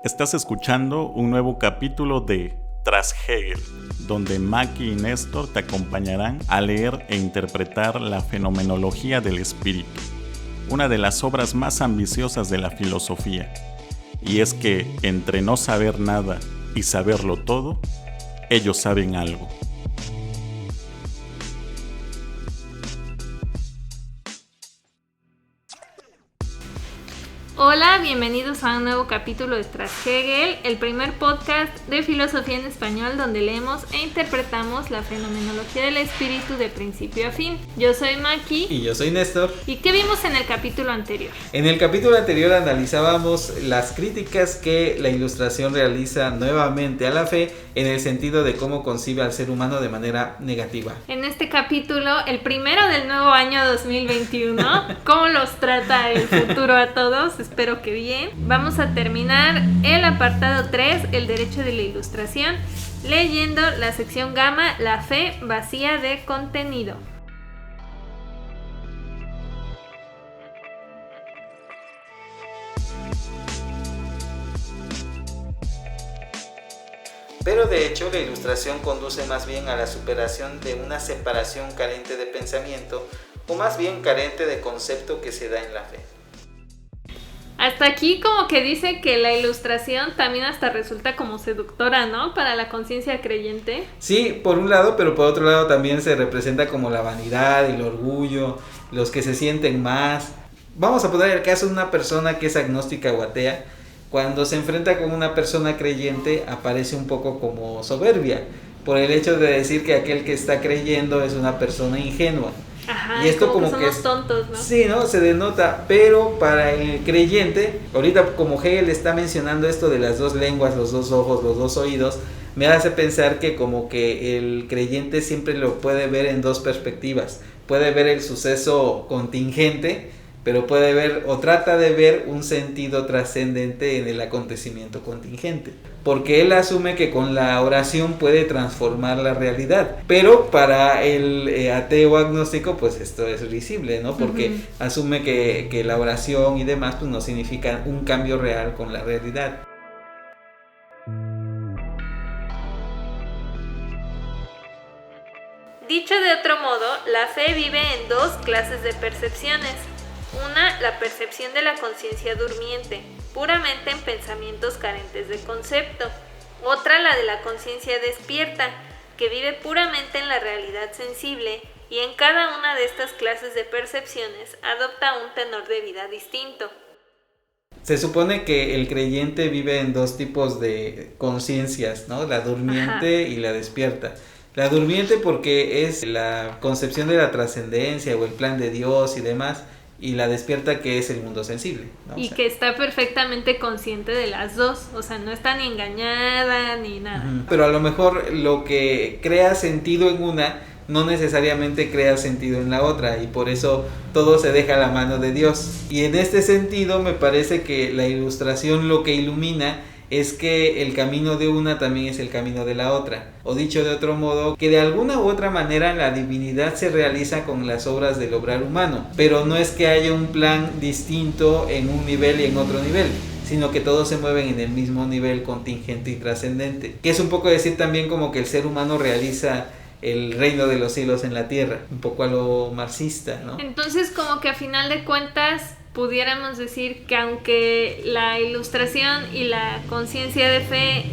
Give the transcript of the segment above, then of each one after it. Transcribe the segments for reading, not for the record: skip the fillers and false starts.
Estás escuchando un nuevo capítulo de Tras Hegel, donde Maki y Néstor te acompañarán a leer e interpretar la fenomenología del espíritu, una de las obras más ambiciosas de la filosofía. Y es que entre no saber nada y saberlo todo, ellos saben algo. Hola, bienvenidos a un nuevo capítulo de Tras Hegel, el primer podcast de filosofía en español donde leemos e interpretamos la fenomenología del espíritu de principio a fin. Yo soy Maki. Y yo soy Néstor. ¿Y qué vimos en el capítulo anterior? En el capítulo anterior analizábamos las críticas que la Ilustración realiza nuevamente a la fe en el sentido de cómo concibe al ser humano de manera negativa. En este capítulo, el primero del nuevo año 2021, ¿cómo los trata el futuro a todos? Espero que bien. Vamos a terminar el apartado 3, el derecho de la ilustración, leyendo la sección gamma, la fe vacía de contenido. Pero de hecho la Ilustración conduce más bien a la superación de una separación carente de pensamiento, o más bien carente de concepto que se da en la fe. Hasta aquí como que dice que la Ilustración también hasta resulta como seductora, ¿no? Para la conciencia creyente. Sí, por un lado, pero por otro lado también se representa como la vanidad, el orgullo, los que se sienten más. Vamos a poner el caso de una persona que es agnóstica o atea. Cuando se enfrenta con una persona creyente aparece un poco como soberbia, por el hecho de decir que aquel que está creyendo es una persona ingenua. Ajá, y esto como que somos tontos, ¿no? Sí, ¿no? Se denota, pero para el creyente, ahorita como Hegel está mencionando esto de las dos lenguas, los dos ojos, los dos oídos, me hace pensar que como que el creyente siempre lo puede ver en dos perspectivas. Puede ver el suceso contingente, pero puede ver o trata de ver un sentido trascendente en el acontecimiento contingente, porque él asume que con la oración puede transformar la realidad, pero para el ateo agnóstico pues esto es risible, ¿no? Porque asume que la oración y demás pues no significan un cambio real con la realidad. Dicho de otro modo, la fe vive en dos clases de percepciones. Una, la percepción de la conciencia durmiente, puramente en pensamientos carentes de concepto. Otra, la de la conciencia despierta, que vive puramente en la realidad sensible, y en cada una de estas clases de percepciones adopta un tenor de vida distinto. Se supone que el creyente vive en dos tipos de conciencias, ¿no? La durmiente y la despierta. La durmiente porque es la concepción de la trascendencia o el plan de Dios y demás, y la despierta que es el mundo sensible, ¿no? Y que está perfectamente consciente de las dos, o sea, no está ni engañada ni nada. Pero a lo mejor lo que crea sentido en una no necesariamente crea sentido en la otra, y por eso todo se deja a la mano de Dios. Y en este sentido me parece que la Ilustración lo que ilumina es que el camino de una también es el camino de la otra, o dicho de otro modo, que de alguna u otra manera la divinidad se realiza con las obras del obrar humano, pero no es que haya un plan distinto en un nivel y en otro nivel, sino que todos se mueven en el mismo nivel contingente y trascendente, que es un poco decir también como que el ser humano realiza el reino de los cielos en la tierra, un poco a lo marxista, ¿no? Entonces como que a final de cuentas pudiéramos decir que aunque la Ilustración y la conciencia de fe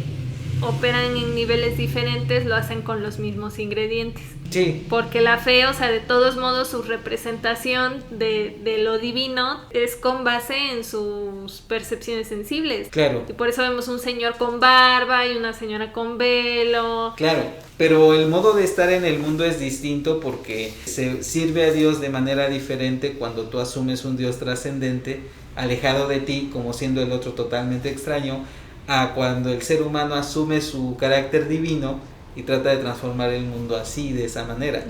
operan en niveles diferentes, lo hacen con los mismos ingredientes. Sí. Porque la fe, o sea, de todos modos su representación de lo divino es con base en sus percepciones sensibles. Claro. Y por eso vemos un señor con barba y una señora con velo. Claro, pero el modo de estar en el mundo es distinto porque se sirve a Dios de manera diferente cuando tú asumes un Dios trascendente, alejado de ti, como siendo el otro totalmente extraño, a cuando el ser humano asume su carácter divino y trata de transformar el mundo así, de esa manera.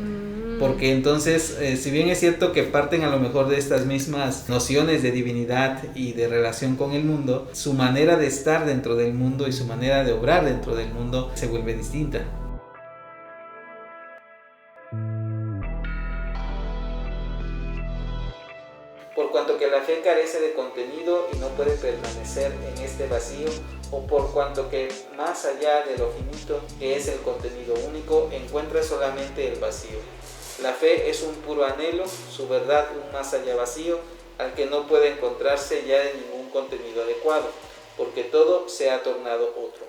Porque entonces, si bien es cierto que parten a lo mejor de estas mismas nociones de divinidad y de relación con el mundo, su manera de estar dentro del mundo y su manera de obrar dentro del mundo se vuelve distinta. Por cuanto que la fe carece de contenido y no puede permanecer en este vacío, o por cuanto que más allá de lo finito, que es el contenido único, encuentra solamente el vacío. La fe es un puro anhelo, su verdad un más allá vacío, al que no puede encontrarse ya de ningún contenido adecuado, porque todo se ha tornado otro.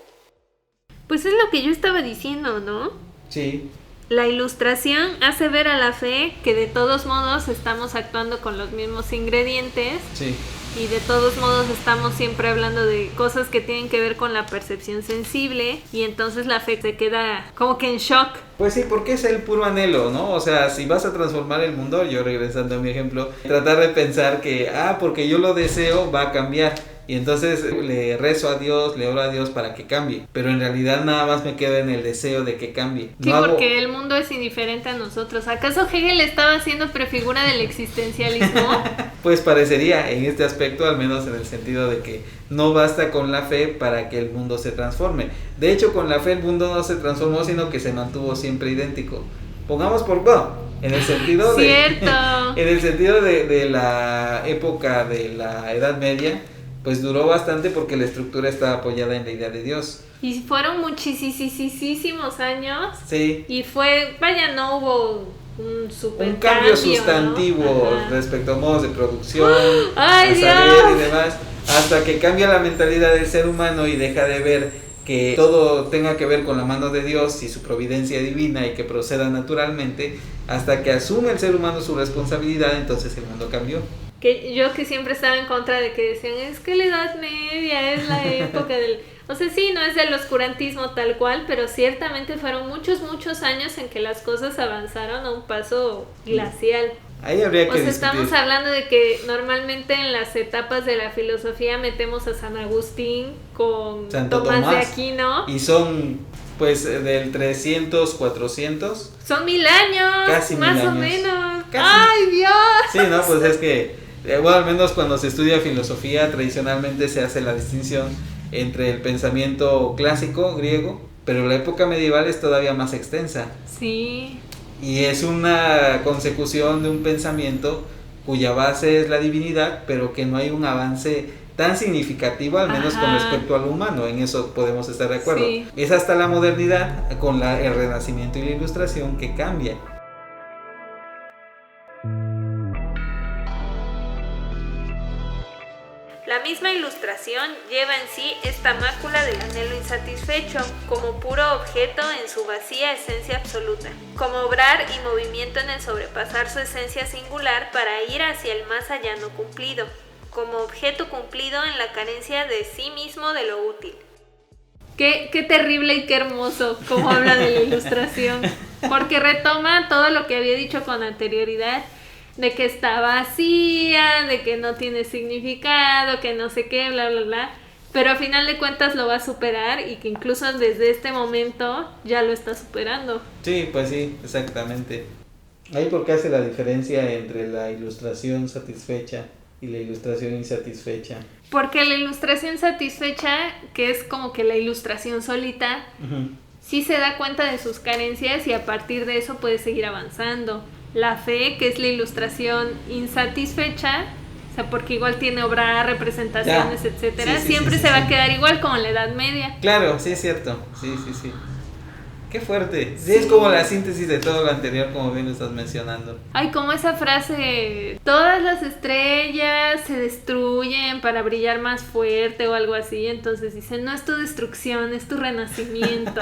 Pues es lo que yo estaba diciendo, ¿no? Sí. La ilustración hace ver a la fe que de todos modos estamos actuando con los mismos ingredientes. Sí. Y de todos modos estamos siempre hablando de cosas que tienen que ver con la percepción sensible, y entonces la fe se queda como que en shock. Pues sí, porque es el puro anhelo, ¿no? O sea, si vas a transformar el mundo, yo regresando a mi ejemplo, tratar de pensar que, porque yo lo deseo, va a cambiar. Y entonces le rezo a Dios, le oro a Dios para que cambie. Pero en realidad nada más me quedo en el deseo de que cambie. Sí, porque el mundo es indiferente a nosotros. ¿Acaso Hegel estaba haciendo prefigura del existencialismo? Pues parecería en este aspecto, al menos en el sentido de que no basta con la fe para que el mundo se transforme. De hecho, con la fe el mundo no se transformó, sino que se mantuvo siempre idéntico. Pongamos en el sentido Cierto. En el sentido de la época de la Edad Media, pues duró bastante porque la estructura estaba apoyada en la idea de Dios. Y fueron muchísimos años. Sí. Y no hubo un cambio sustantivo, ¿no? Respecto a modos de producción, saber y demás, hasta que cambia la mentalidad del ser humano y deja de ver que todo tenga que ver con la mano de Dios y su providencia divina y que proceda naturalmente, hasta que asume el ser humano su responsabilidad. Entonces el mundo cambió. Que siempre estaba en contra de que decían, es que la Edad Media es la época del... O sea, sí, no es del oscurantismo tal cual, pero ciertamente fueron muchos años en que las cosas avanzaron a un paso glacial. Ahí habría que discutir. Estamos hablando de que normalmente en las etapas de la filosofía metemos a San Agustín con Santo Tomás de Aquino. Y son, pues, del 300, 400. Son 1000 años, casi más 1000 o años. Menos. Casi. ¡Ay, Dios! Sí, no, pues es que, bueno, al menos cuando se estudia filosofía, tradicionalmente se hace la distinción entre el pensamiento clásico griego, pero la época medieval es todavía más extensa. Sí. Y es una consecución de un pensamiento cuya base es la divinidad, pero que no hay un avance tan significativo, al menos con respecto a lo humano. En eso podemos estar de acuerdo. Sí. Es hasta la modernidad, con el Renacimiento y la Ilustración, que cambia. La misma Ilustración lleva en sí esta mácula del anhelo insatisfecho, como puro objeto en su vacía esencia absoluta, como obrar y movimiento en el sobrepasar su esencia singular para ir hacia el más allá no cumplido, como objeto cumplido en la carencia de sí mismo de lo útil. Qué terrible y qué hermoso como habla de la Ilustración, porque retoma todo lo que había dicho con anterioridad, de que está vacía, de que no tiene significado, que no sé qué, bla, bla, bla, pero a final de cuentas lo va a superar, y que incluso desde este momento ya lo está superando. Sí, pues sí, exactamente. Ahí porque hace la diferencia entre la Ilustración satisfecha y la Ilustración insatisfecha. Porque la Ilustración satisfecha, que es como que la Ilustración solita, sí se da cuenta de sus carencias y a partir de eso puede seguir avanzando. La fe, que es la Ilustración insatisfecha, o sea, porque igual tiene obra, representaciones, etcétera, siempre se va a quedar igual como en la Edad Media. Claro, sí es cierto, sí. Qué fuerte. Sí, es como la síntesis de todo lo anterior, como bien lo estás mencionando. Ay, como esa frase, todas las estrellas se destruyen para brillar más fuerte o algo así. Entonces dicen, no es tu destrucción, es tu renacimiento,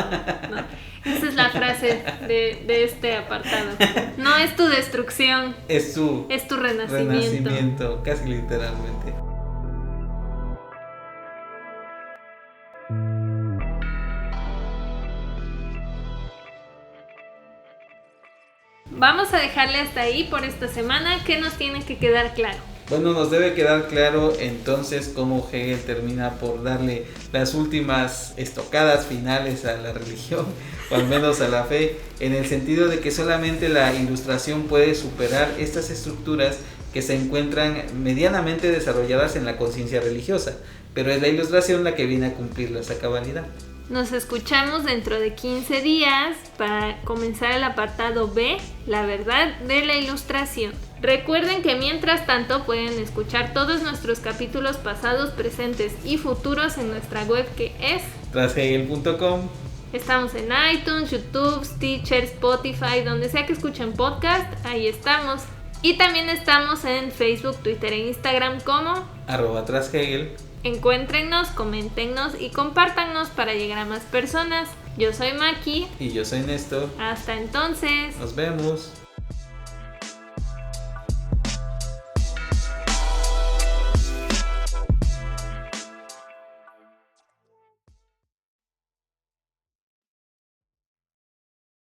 ¿no? Esa es la frase de este apartado. No es tu destrucción, es tu renacimiento. Casi literalmente. Vamos a dejarle hasta ahí por esta semana. ¿Qué nos tiene que quedar claro? Bueno, nos debe quedar claro entonces cómo Hegel termina por darle las últimas estocadas finales a la religión, o al menos a la fe, en el sentido de que solamente la Ilustración puede superar estas estructuras que se encuentran medianamente desarrolladas en la conciencia religiosa, pero es la Ilustración la que viene a cumplirlas a cabalidad. Nos escuchamos dentro de 15 días para comenzar el apartado B, la verdad de la ilustración. Recuerden que mientras tanto pueden escuchar todos nuestros capítulos pasados, presentes y futuros en nuestra web que es trashegel.com. Estamos en iTunes, YouTube, Stitcher, Spotify, donde sea que escuchen podcast, ahí estamos. Y también estamos en Facebook, Twitter e Instagram como @trashegel. Encuéntrennos, coméntenos y compártanos para llegar a más personas. Yo soy Maki. Y yo soy Néstor. Hasta entonces. Nos vemos.